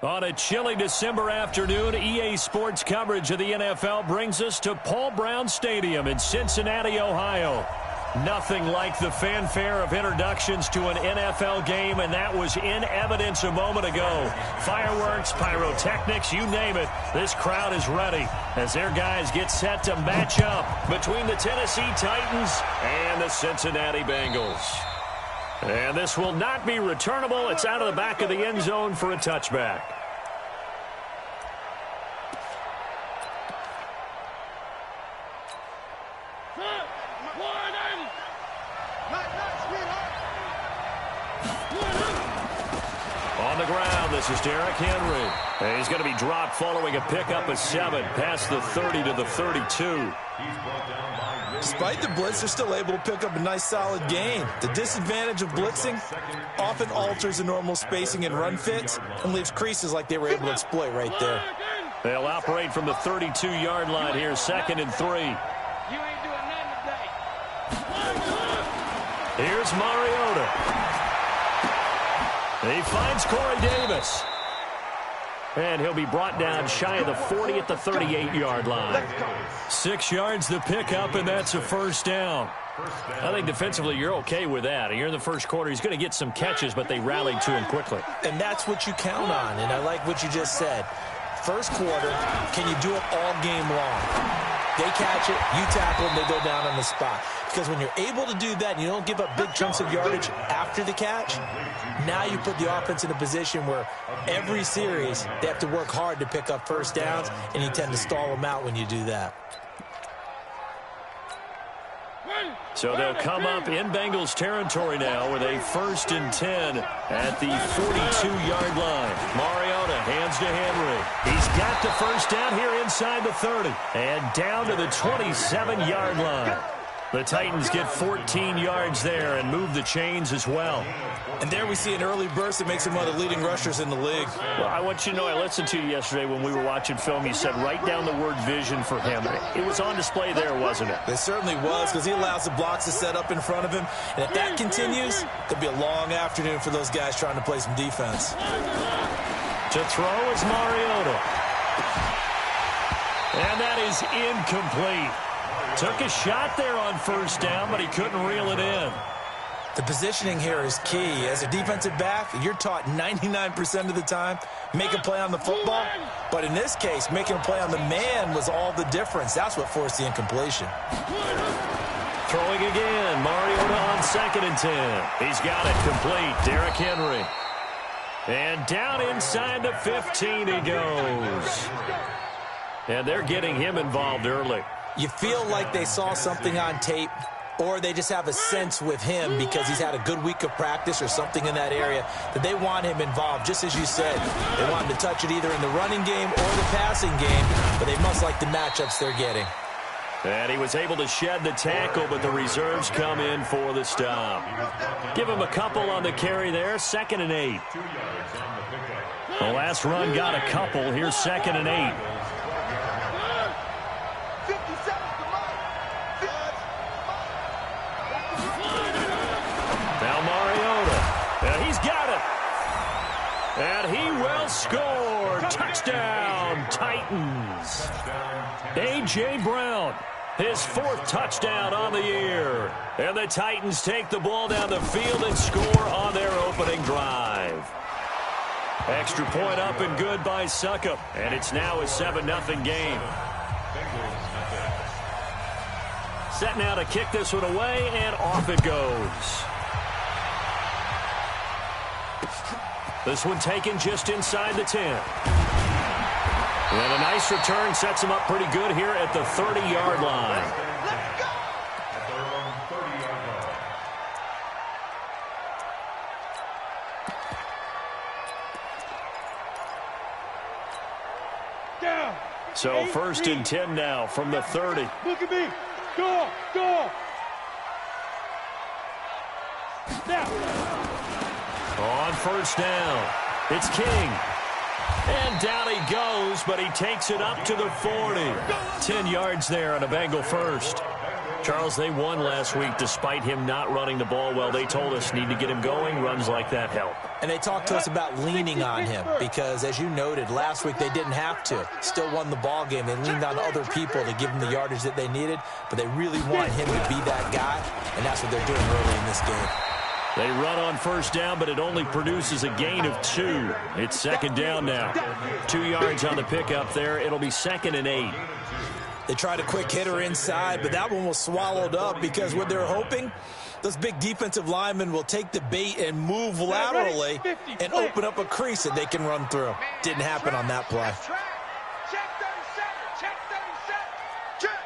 On a chilly December afternoon, EA Sports coverage of the NFL brings us to Paul Brown Stadium in Cincinnati, Ohio. Nothing like the fanfare of introductions to an NFL game, and that was in evidence a moment ago. Fireworks, pyrotechnics, you name it, this crowd is ready as their guys get set to match up between the Tennessee Titans and the Cincinnati Bengals. And this will not be returnable. It's out of the back of the end zone for a touchback. On the ground, this is Derrick Henry. And he's going to be dropped following a pickup of 7 past the 30 to the 32. Despite the blitz, they're still able to pick up a nice, solid gain. The disadvantage of blitzing often alters the normal spacing and run fits and leaves creases like they were able to exploit right there. They'll operate from the 32-yard line here, 2nd and 3. Here's Mariota. He finds Corey Davis. And he'll be brought down shy of the 40 at the 38-yard line. 6 yards the pickup, and that's a first down. I think defensively you're okay with that. Here in the first quarter, he's going to get some catches, but they rallied to him quickly. And that's what you count on, and I like what you just said. First quarter, can you do it all game long? They catch it, you tackle them, they go down on the spot. Because when you're able to do that and you don't give up big chunks of yardage after the catch, now you put the offense in a position where every series they have to work hard to pick up first downs, and you tend to stall them out when you do that. So they'll come up in Bengals territory now with a 1st and 10 at the 42-yard line. Mariota hands to Henry. He's got the first down here inside the 30 and down to the 27-yard line. The Titans get 14 yards there and move the chains as well. And there we see an early burst that makes him one of the leading rushers in the league. Well, I want you to know, I listened to you yesterday when we were watching film. You said write down the word vision for him. It was on display there, wasn't it? It certainly was, because he allows the blocks to set up in front of him. And if that continues, it'll be a long afternoon for those guys trying to play some defense. To throw is Mariota. And that is incomplete. Took a shot there on first down, but he couldn't reel it in. The positioning here is key. As a defensive back, you're taught 99% of the time, make a play on the football. But in this case, making a play on the man was all the difference. That's what forced the incompletion. Throwing again. Mariota on 2nd and 10. He's got it complete. Derrick Henry. And down inside the 15 he goes. And they're getting him involved early. You feel like they saw something on tape, or they just have a sense with him because he's had a good week of practice or something in that area that they want him involved. Just as you said, they want him to touch it either in the running game or the passing game, but they must like the matchups they're getting. And he was able to shed the tackle, but the reserves come in for the stop. Give him a couple on the carry there, 2nd and 8. The last run got a couple. Here's 2nd and 8. Now Mariota, and he's got it. And he will score. Touchdown, Titans. A.J. Brown, his 4th touchdown on the year. And the Titans take the ball down the field and score on their opening drive. Extra point up and good by Succop. And it's now a 7-0 game. Set now to kick this one away, and off it goes. This one taken just inside the 10. And a nice return sets him up pretty good here at the 30-yard line. So 1st and 10 now from the 30. Look at me. Go. Now. On first down, it's King. And down he goes, but he takes it up to the 40. 10 yards there on a Bengal first. Charles, they won last week despite him not running the ball well. They told us need to get him going. Runs like that help. And they talked to us about leaning on him because, as you noted, last week they didn't have to. Still won the ball game. They leaned on other people to give them the yardage that they needed, but they really want him to be that guy, and that's what they're doing early in this game. They run on first down, but it only produces a gain of 2. It's second down now. 2 yards on the pickup there. It'll be 2nd and 8. They tried a quick hitter inside, but that one was swallowed up because what they're hoping, those big defensive linemen will take the bait and move laterally and open up a crease that they can run through. Didn't happen on that play. Check 37. Check 37.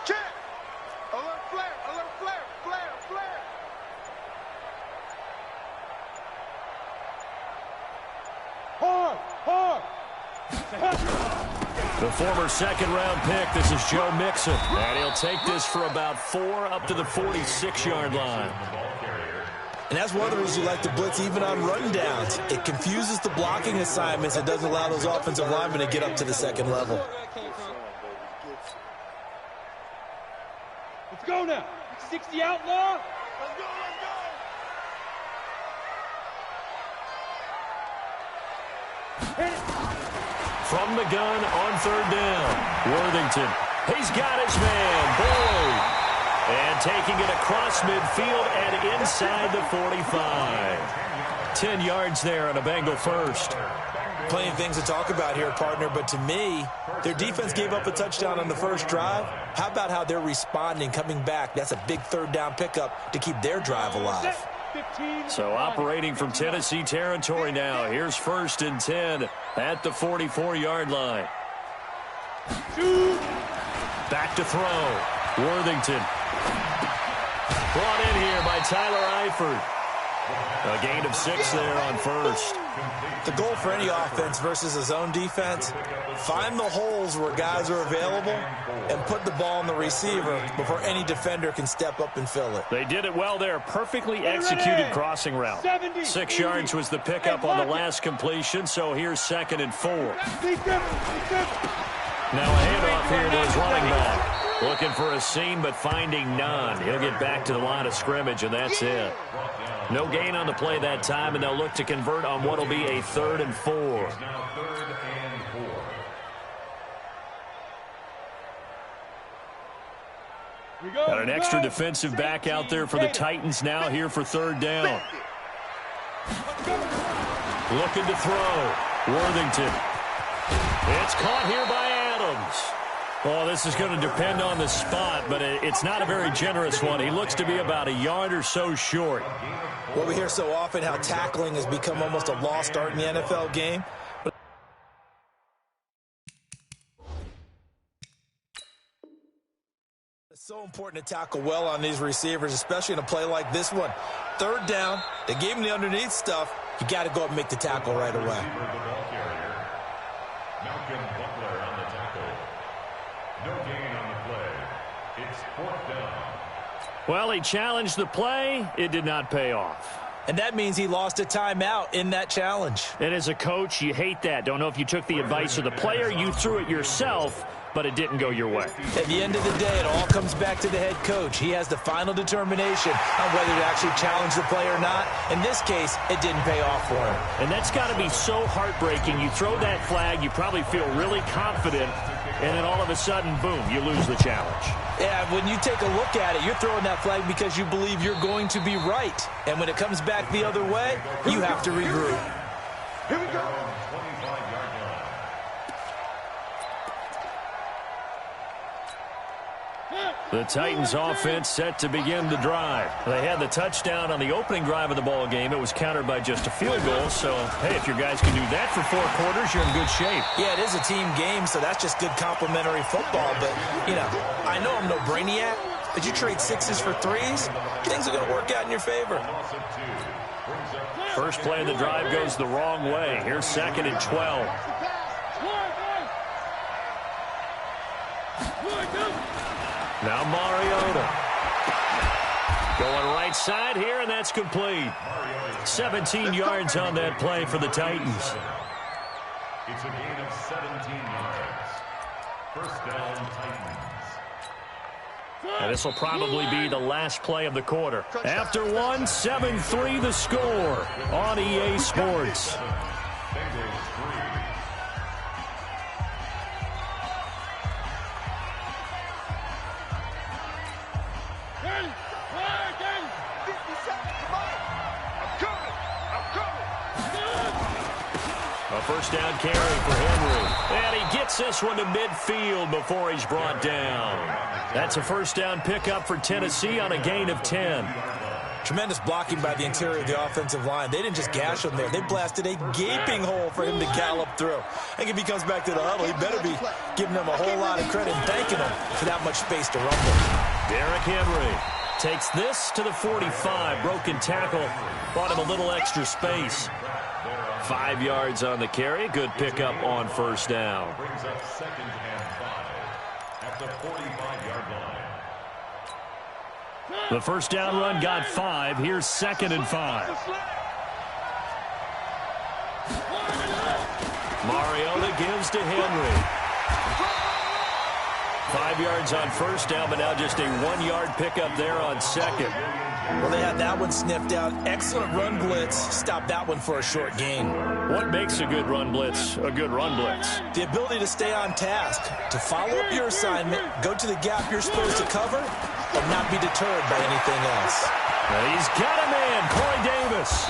Check. Alert flare. Alert flare. Flare. Hard. The former second-round pick, this is Joe Mixon. And he'll take this for about 4 up to the 46-yard line. And that's one of the reasons you like to blitz even on rundowns. It confuses the blocking assignments. It doesn't allow those offensive linemen to get up to the second level. Let's go now. 60 outlaw. Let's go. Hit it. From the gun on third down, Worthington. He's got his man, Boyd. And taking it across midfield and inside the 45. 10 yards there on a Bengal first. Plenty of things to talk about here, partner, but to me, their defense gave up a touchdown on the first drive. How about how they're responding, coming back? That's a big third down pickup to keep their drive alive. So operating from Tennessee territory now. Here's 1st and 10 at the 44-yard line. Back to throw. Worthington. Brought in here by Tyler Eifert. A gain of 6 there on first. The goal for any offense versus a zone defense, find the holes where guys are available and put the ball on the receiver before any defender can step up and fill it. They did it well there. Perfectly executed crossing route. 6 yards was the pickup on the last completion, so here's 2nd and 4. Now a handoff here to his running back. Looking for a seam, but finding none. He'll get back to the line of scrimmage, and that's it. No gain on the play that time, and they'll look to convert on what will be a 3rd and 4. Got an extra defensive back out there for the Titans now here for 3rd down. Looking to throw. Worthington. It's caught here by Adams. Well, this is going to depend on the spot, but it's not a very generous one. He looks to be about a yard or so short. Well, we hear so often how tackling has become almost a lost art in the NFL game. It's so important to tackle well on these receivers, especially in a play like this one. 3rd down, they gave him the underneath stuff. You got to go up and make the tackle right away. Well, he challenged the play. It did not pay off. And that means he lost a timeout in that challenge. And as a coach, you hate that. Don't know if you took the advice of the player, you threw it yourself, but it didn't go your way. At the end of the day, it all comes back to the head coach. He has the final determination on whether to actually challenge the play or not. In this case, it didn't pay off for him. And that's got to be so heartbreaking. You throw that flag, you probably feel really confident, and then all of a sudden, boom, you lose the challenge. Yeah, when you take a look at it, you're throwing that flag because you believe you're going to be right. And when it comes back the other way, you have to regroup. Here we go. The Titans offense set to begin the drive. They had the touchdown on the opening drive of the ball game. It was countered by just a field goal. So, hey, if your guys can do that for 4 quarters, you're in good shape. Yeah, it is a team game, so that's just good complimentary football. But, you know, I know I'm no brainiac, but you trade 6s for 3s, things are going to work out in your favor. First play of the drive goes the wrong way. Here's 2nd and 12. Now Mariota. Going right side here, and that's complete. 17 yards on that play for the Titans. It's a gain of 17 yards. First down, Titans. And this will probably be the last play of the quarter. After one, 7-3 the score on EA Sports. A first down carry for Henry. And he gets this one to midfield before he's brought down. That's a first down pickup for Tennessee on a gain of 10. Tremendous blocking by the interior of the offensive line. They didn't just gash him there. They blasted a gaping hole for him to gallop through. I think if he comes back to the huddle, he better be giving them a whole lot of credit and thanking them for that much space to rumble. Derrick Henry takes this to the 45. Broken tackle. Bought him a little extra space. 5 yards on the carry. Good pickup on first down. Brings up 2nd and 5 at the 45-yard line. The first down run got 5. Here's 2nd and 5. Mariota gives to Henry. 5 yards on first down, but now just a 1-yard pickup there on second. Well, they had that one sniffed out. Excellent run blitz. Stopped that one for a short gain. What makes a good run blitz a good run blitz? The ability to stay on task, to follow up your assignment, go to the gap you're supposed to cover, and not be deterred by anything else. And he's got a man, Corey Davis.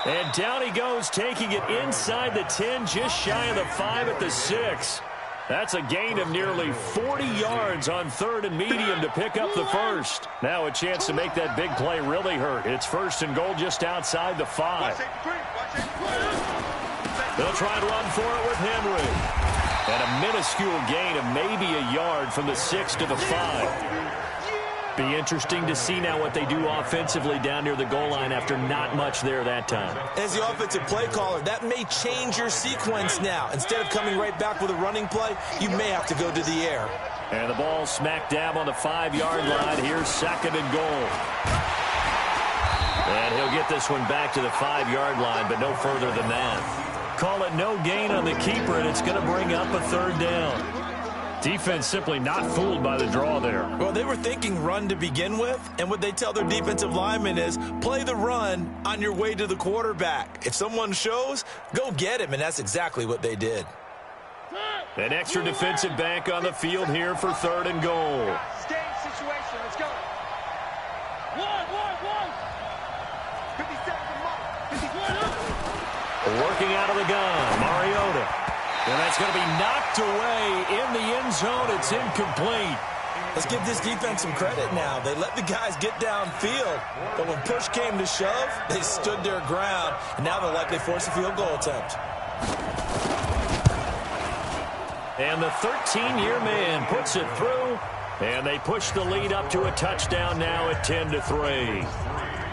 And down he goes, taking it inside the 10, just shy of the 5 at the 6. That's a gain of nearly 40 yards on 3rd and medium to pick up the first. Now a chance to make that big play really hurt. It's 1st and goal just outside the 5. They'll try and run for it with Henry. And a minuscule gain of maybe a yard from the 6 to the 5. Be interesting to see now what they do offensively down near the goal line after not much there that time. As the offensive play caller, that may change your sequence now. Instead of coming right back with a running play, you may have to go to the air. And the ball smack dab on the 5-yard line. Here's 2nd and goal. And he'll get this one back to the 5-yard line, but no further than that. Call it no gain on the keeper, and it's going to bring up a 3rd down. Defense simply not fooled by the draw there. Well, they were thinking run to begin with, and what they tell their defensive linemen is play the run on your way to the quarterback. If someone shows, go get him, and that's exactly what they did. An extra defensive back on the field here for 3rd and goal. Game situation. Let's go. One. 57 Working out of the gun, Mariota. And that's going to be knocked away in the end zone. It's incomplete. Let's give this defense some credit now. They let the guys get downfield, but when push came to shove, they stood their ground, and now they'll likely force a field goal attempt. And the 13-year man puts it through, and they push the lead up to a touchdown now at 10-3.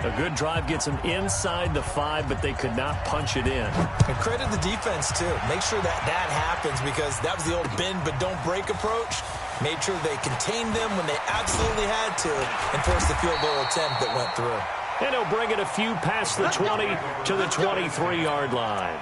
A good drive gets them inside the 5, but they could not punch it in. And credit the defense, too. Make sure that happens, because that was the old bend but don't break approach. Made sure they contained them when they absolutely had to and forced the field goal attempt that went through. And he'll bring it a few past the 20 to the 23-yard line.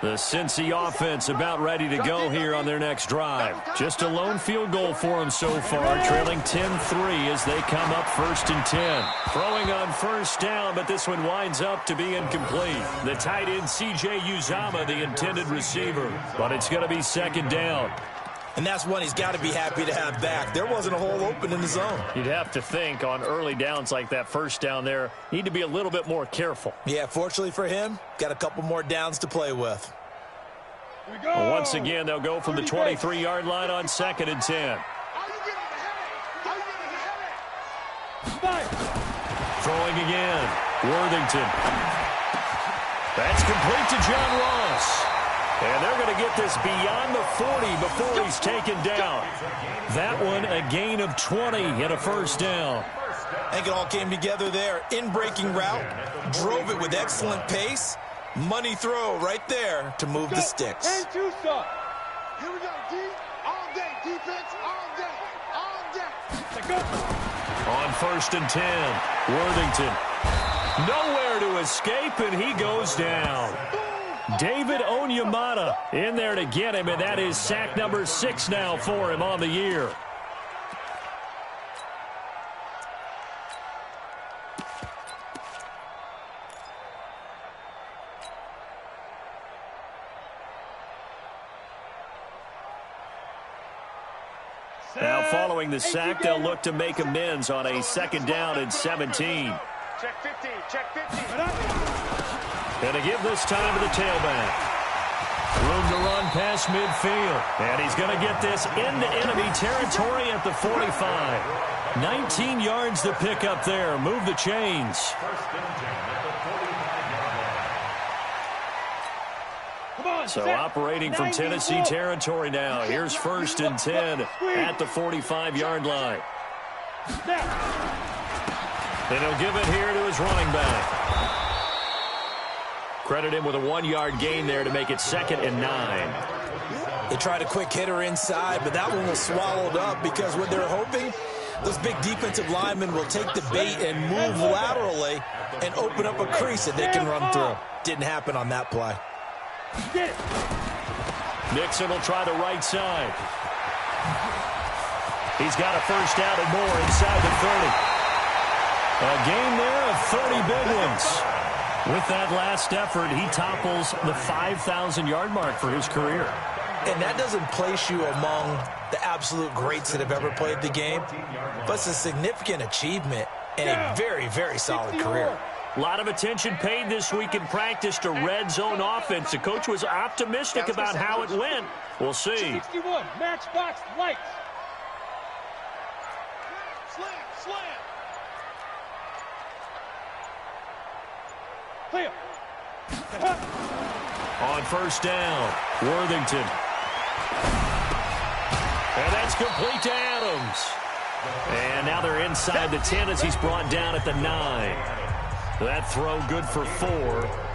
The Cincy offense about ready to go here on their next drive. Just a lone field goal for them so far, trailing 10-3 as they come up 1st and 10. Throwing on first down, but this one winds up to be incomplete. The tight end, C.J. Uzomah, the intended receiver, but it's going to be 2nd down. And that's one he's got to be happy to have back. There wasn't a hole open in the zone. You'd have to think on early downs like that first down there, need to be a little bit more careful. Yeah, fortunately for him, got a couple more downs to play with. Well, once again, they'll go from the 23-yard line on 2nd and 10. Throwing again, Worthington. That's complete to John Ross. And they're going to get this beyond the 40 before he's taken down. That one, a gain of 20 and a first down. I think it all came together there. In-breaking route, drove it with excellent pace. Money throw right there to move the sticks. And two stop. Here we go, D. All day, defense, all day, all day. Let's go. On 1st and 10, Worthington. Nowhere to escape, and he goes down. David Onyemata in there to get him, and that is sack number 6 now for him on the year. Now following the sack, they'll look to make amends on a 2nd down and 17. Check 15, check 15. And to give this time to the tailback. Room to run past midfield. And he's going to get this into enemy territory at the 45. 19 yards to pick up there. Move the chains. So operating from Tennessee territory now. Here's 1st and 10 at the 45-yard line. And he'll give it here to his running back. Credit him with a 1-yard gain there to make it 2nd and 9. They tried a quick hitter inside, but that one was swallowed up because what they're hoping, those big defensive linemen will take the bait and move laterally and open up a crease that they can run through. Didn't happen on that play. Nixon will try the right side. He's got a 1st down and more inside the 30. A gain there of 30 big ones. With that last effort, he topples the 5,000-yard mark for his career. And that doesn't place you among the absolute greats that have ever played the game, but it's a significant achievement and a very, very solid career. A lot of attention paid this week in practice to red zone offense. The coach was optimistic about how it went. We'll see. 61, matchbox lights. Slam. Clear. On 1st down, Worthington. And that's complete to Adams. And now they're inside the 10 as he's brought down at the 9. That throw good for 4.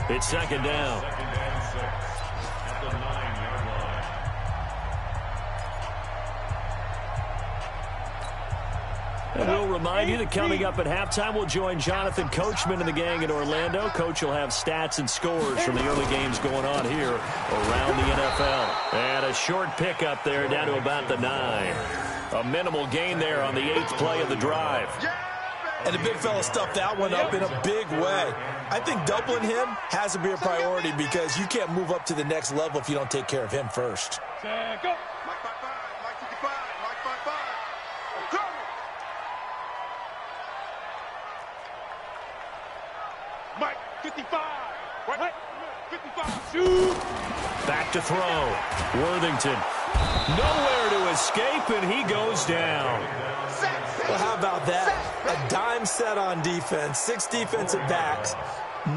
It's 2nd down. And we'll remind you that coming up at halftime, we'll join Jonathan Coachman and the gang in Orlando. Coach will have stats and scores from the early games going on here around the NFL. And a short pickup there down to about the 9. A minimal gain there on the 8th play of the drive. And the big fella stuffed that one up in a big way. I think doubling him has to be a priority because you can't move up to the next level if you don't take care of him first. Go. Mike 55, Mike 55, Mike 55. Go! Mike 55. What? 55. Shoot! Back to throw. Worthington. Nowhere to escape, and he goes down. Well, how about that? A dime set on defense, 6 defensive backs.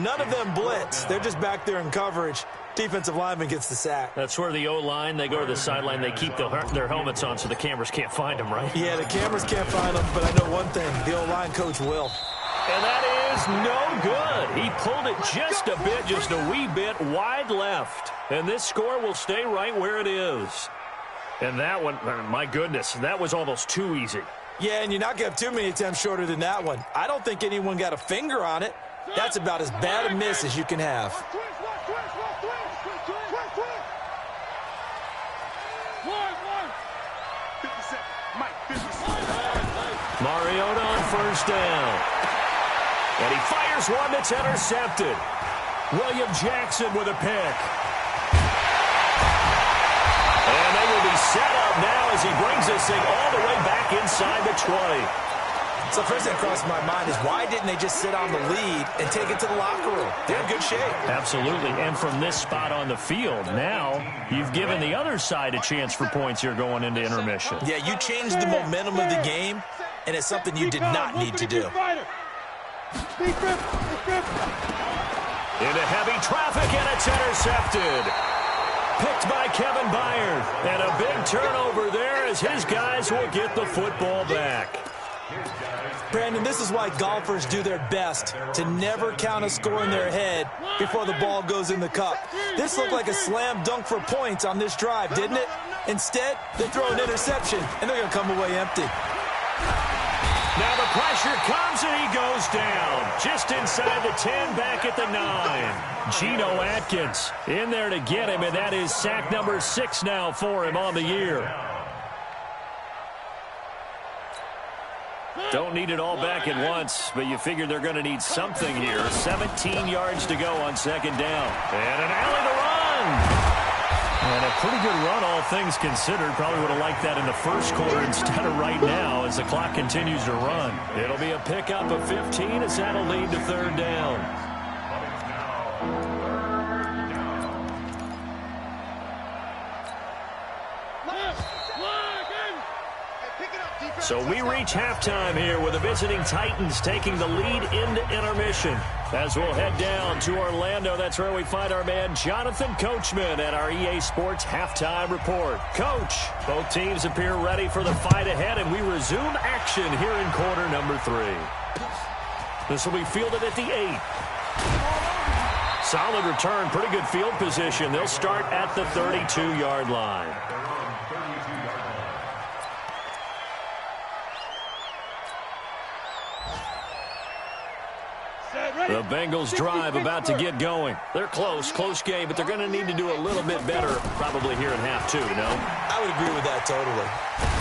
None of them blitz. They're just back there in coverage. Defensive lineman gets the sack. That's where the O-line, they go to the sideline, they keep their helmets on so the cameras can't find them, right? Yeah, the cameras can't find them, but I know one thing. The O-line coach will. And that is no good. He pulled it just a bit, just a wee bit wide left. And this score will stay right where it is. And that one, my goodness, that was almost too easy. Yeah, and you're not going to have too many attempts shorter than that one. I don't think anyone got a finger on it. That's about as bad a miss as you can have. Mariota on 1st down. And he fires one that's intercepted. William Jackson with a pick. And they will be set up now as he brings this thing all the way back inside the 20. So first thing that crossed my mind is why didn't they just sit on the lead and take it to the locker room? They're in good shape. Absolutely. And from this spot on the field, now you've given the other side a chance for points here going into intermission. Yeah, you changed the momentum of the game, and it's something you did not need to do. Into heavy traffic, and it's intercepted. Picked by Kevin Byard. And a big turnover there as his guys will get the football back. Brandon, this is why golfers do their best to never count a score in their head before the ball goes in the cup. This looked like a slam dunk for points on this drive, didn't it? Instead, they throw an interception, and they're going to come away empty. Now the pressure comes, and he goes down. Just inside the 10, back at the 9. Geno Atkins in there to get him, and that is sack number 6 now for him on the year. Don't need it all back at once, but you figure they're going to need something here. 17 yards to go on second down. And an alley to run. And a pretty good run, all things considered. Probably would have liked that in the first quarter instead of right now as the clock continues to run. It'll be a pickup of 15 as that'll lead to third down. So we reach halftime here with the visiting Titans taking the lead into intermission. As we'll head down to Orlando, that's where we find our man Jonathan Coachman at our EA Sports Halftime Report. Coach, both teams appear ready for the fight ahead, and we resume action here in quarter number 3. This will be fielded at the 8. Solid return, pretty good field position. They'll start at the 32-yard line. The Bengals drive about to get going. They're close game, but they're going to need to do a little bit better probably here in half 2, no? I would agree with that totally.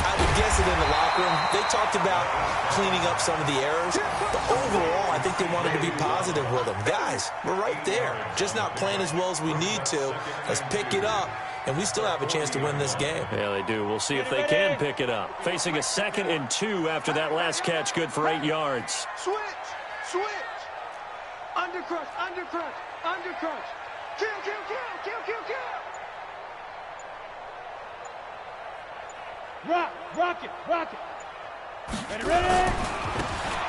I would guess it in the locker room. They talked about cleaning up some of the errors, but overall, I think they wanted to be positive with them. Guys, we're right there. Just not playing as well as we need to. Let's pick it up, and we still have a chance to win this game. Yeah, they do. We'll see if they can pick it up. Facing a 2nd and 2 after that last catch, good for 8 yards. Switch. Undercrush. Kill. Rock it. Ready.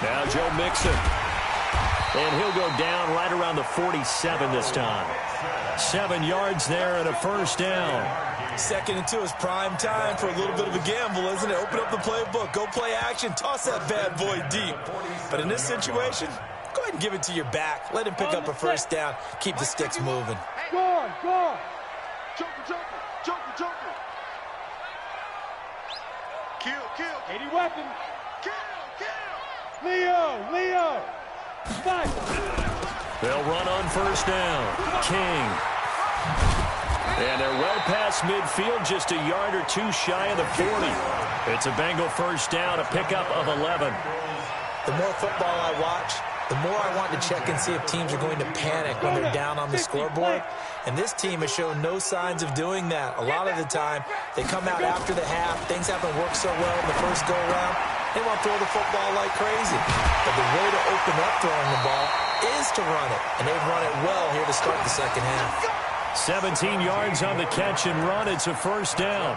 Now Joe Mixon. And he'll go down right around the 47 this time. 7 yards there and a first down. 2nd and 2 is prime time for a little bit of a gamble, isn't it? Open up the playbook, go play action, toss that bad boy deep. But in this situation, go ahead and give it to your back. Let him pick up a first down. Keep the sticks moving. Go on. Joker. Kill. 80 weapon. Kill. Leo. Fight. They'll run on first down. King. And they're well past midfield, just a yard or 2 shy of the 40. It's a Bengal first down, a pickup of 11. The more football I watch, the more I want to check and see if teams are going to panic when they're down on the scoreboard. And this team has shown no signs of doing that. A lot of the time, they come out after the half. Things haven't worked so well in the first go-around. They want to throw the football like crazy. But the way to open up throwing the ball is to run it. And they've run it well here to start the second half. 17 yards on the catch and run. It's a first down.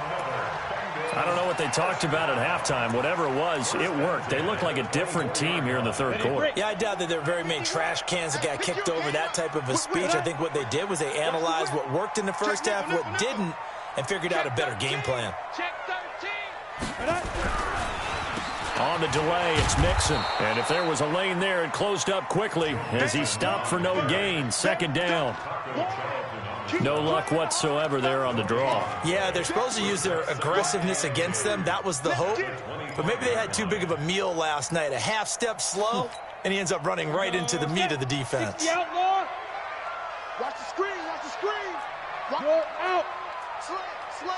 I don't know what they talked about at halftime. Whatever it was, it worked. They look like a different team here in the third quarter. Yeah, I doubt that there are very many trash cans that got kicked over, that type of a speech. I think what they did was they analyzed what worked in the first half, what didn't, and figured out a better game plan. Check 13. On the delay, it's Mixon. And if there was a lane there, it closed up quickly as he stopped for no gain. Second down. No luck whatsoever there on the draw. Yeah, they're supposed to use their aggressiveness against them. That was the hope. But maybe they had too big of a meal last night. A half step slow, and he ends up running right into the meat of the defense. The outlaw. Watch the screen. Go out. Slam.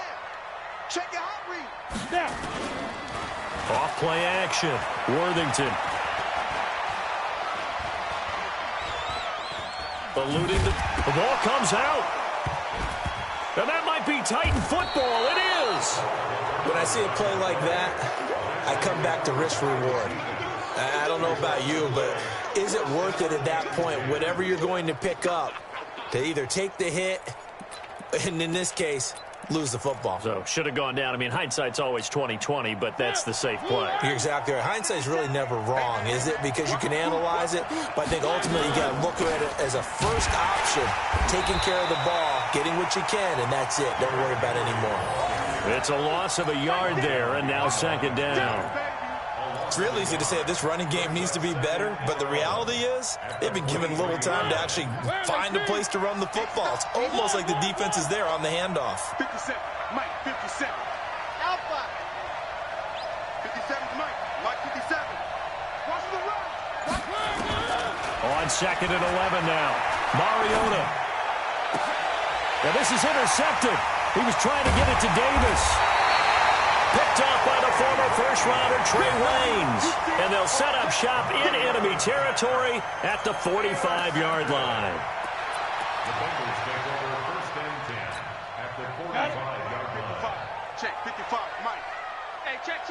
Check your hot read. Now. Off play action. Worthington. Eluding the ball comes out. And that might be Titan football. It is. When I see a play like that, I come back to risk reward. I don't know about you, but is it worth it at that point, whatever you're going to pick up, to either take the hit, and in this case, lose the football? So should have gone down. I mean, hindsight's always 20/20, but that's the safe play. You're exactly right. Hindsight's really never wrong, is it? Because you can analyze it, but I think ultimately you got to look at it as a first option, taking care of the ball, getting what you can, and that's it. Don't worry about it anymore. It's a loss of a yard there, and now second down. It's real easy to say this running game needs to be better, but the reality is they've been given little time to actually find a place to run the football. It's almost like the defense is there on the handoff. 57, Mike, 57. Alpha. 57 is Mike. Mike, 57. 2nd and 11 now. Mariota. Now this is intercepted. He was trying to get it to Davis. Picked off by the former first-rounder Trey Waynes. And they'll set up shop in enemy territory at the 45-yard line. The Bengals take over 1st and 10 at the 45-yard line. Check, 55, Mike. Hey, check.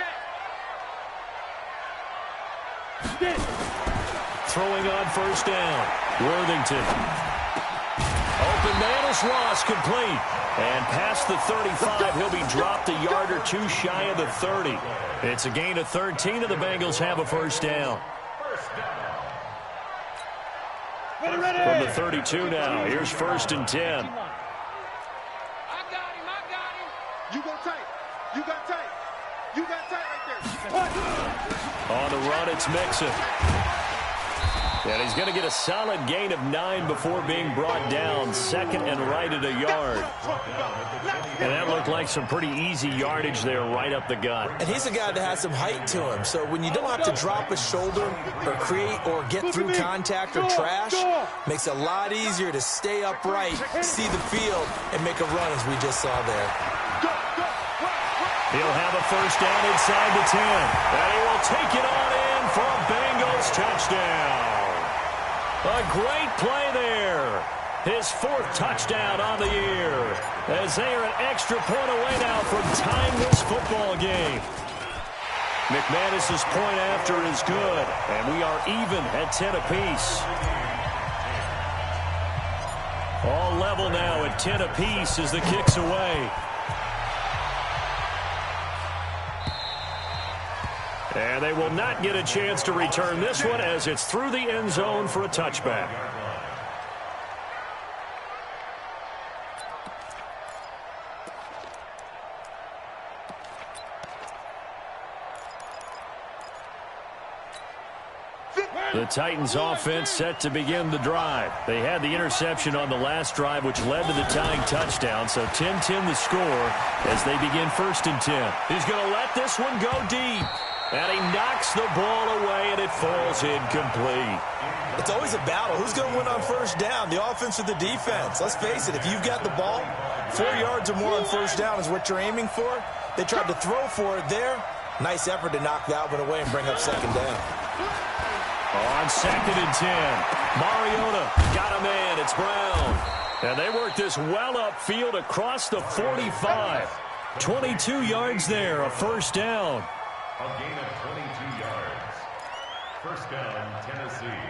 Throwing on 1st down. Worthington. Open man is Ross, complete. And past the 35, he'll be dropped a yard or two shy of the 30. It's a gain of 13, and the Bengals have a 1st down. From the 32 now, here's 1st and 10. I got him. You go tight. You got tight. You got tight right there. On the run, it's Mixon. And he's going to get a solid gain of 9 before being brought down. 2nd and right at a yard. And that looked like some pretty easy yardage there right up the gut. And he's a guy that has some height to him. So when you don't have to drop a shoulder or create or get through contact or trash, makes it a lot easier to stay upright, see the field, and make a run as we just saw there. He'll have a 1st down inside the 10. And he will take it on in for a Bengals touchdown. A great play there. His 4th touchdown on the year. As they are an extra point away now from tying this football game. McManus's point after is good. And we are even at 10 apiece. All level now at 10 apiece as the kick's away. And they will not get a chance to return this one as it's through the end zone for a touchback. The Titans offense set to begin the drive. They had the interception on the last drive, which led to the tying touchdown. So 10-10 the score as they begin 1st and 10. He's going to let this one go deep. And he knocks the ball away, and it falls incomplete. It's always a battle. Who's going to win on 1st down, the offense or the defense? Let's face it, if you've got the ball, 4 yards or more on 1st down is what you're aiming for. They tried to throw for it there. Nice effort to knock that one away and bring up 2nd down. On 2nd and 10, Mariota got a man. It's Brown. And they work this well upfield across the 45. 22 yards there, a 1st down. A gain of 22 yards. 1st down, Tennessee.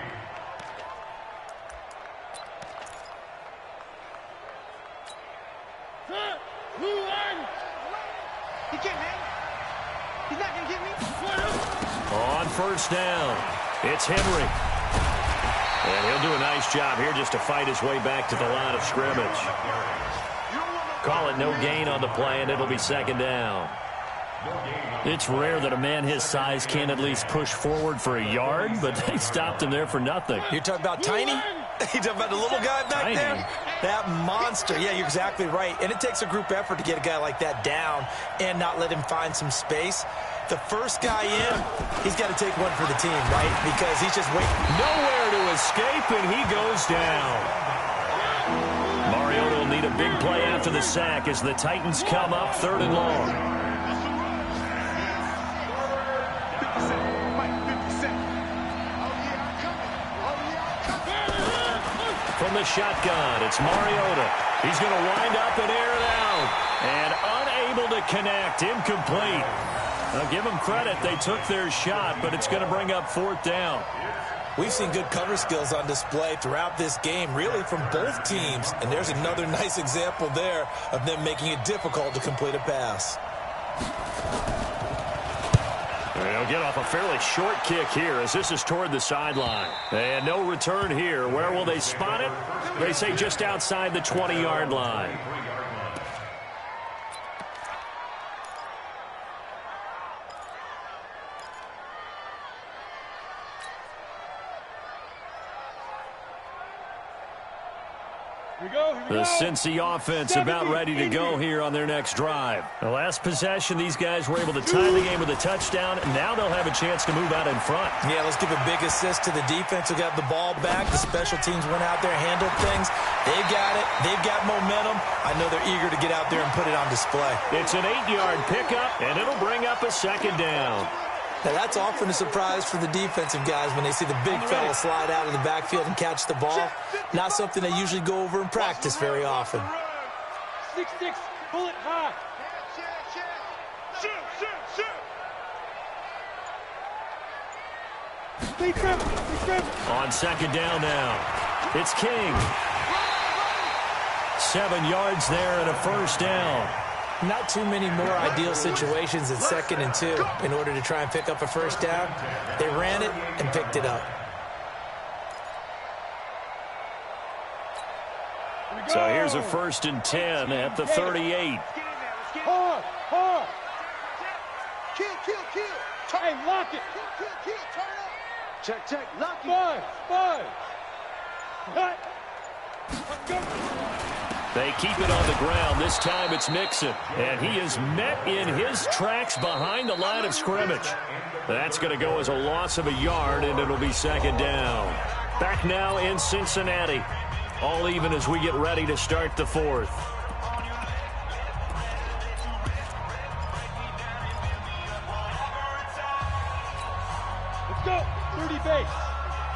He can't hang. He's not going to get me. On 1st down, it's Henry. And he'll do a nice job here just to fight his way back to the line of scrimmage. Call it no gain on the play, and it'll be 2nd down. It's rare that a man his size can at least push forward for a yard, but they stopped him there for nothing. You're talking about Tiny? You're talking about the little guy back there? That monster. Yeah, you're exactly right. And it takes a group effort to get a guy like that down and not let him find some space. The first guy in, he's got to take one for the team, right? Because he's just waiting. Nowhere to escape, and he goes down. Mariota will need a big play after the sack as the Titans come up 3rd and long. From the shotgun, it's Mariota. He's going to wind up and air it out. And unable to connect, incomplete. Now, give them credit. They took their shot, but it's going to bring up 4th down. We've seen good cover skills on display throughout this game, really from both teams. And there's another nice example there of them making it difficult to complete a pass. They'll get off a fairly short kick here as this is toward the sideline. And no return here. Where will they spot it? They say just outside the 20-yard line. The Cincy offense about ready to go here on their next drive. The last possession, these guys were able to tie the game with a touchdown. Now they'll have a chance to move out in front. Yeah, let's give a big assist to the defense who got the ball back. The special teams went out there, handled things. They've got it. They've got momentum. I know they're eager to get out there and put it on display. It's an 8-yard pickup, and it'll bring up a second down. Now, that's often a surprise for the defensive guys when they see the big fella slide out of the backfield and catch the ball. Not something they usually go over in practice very often. 6-6, pull it high. On second down now, it's King. 7 yards there and a first down. Not too many more ideal situations in 2nd and 2 in order to try and pick up a first down. They ran it and picked it up. So here's a 1st and 10 at the 38. Hard. Kill. Hey, lock it. Kill, turn up. Check, lock it. Five. Cut. Go. They keep it on the ground. This time it's Mixon. And he is met in his tracks behind the line of scrimmage. That's going to go as a loss of a yard, and it'll be second down. Back now in Cincinnati. All even as we get ready to start the 4th. Let's go. 30 base.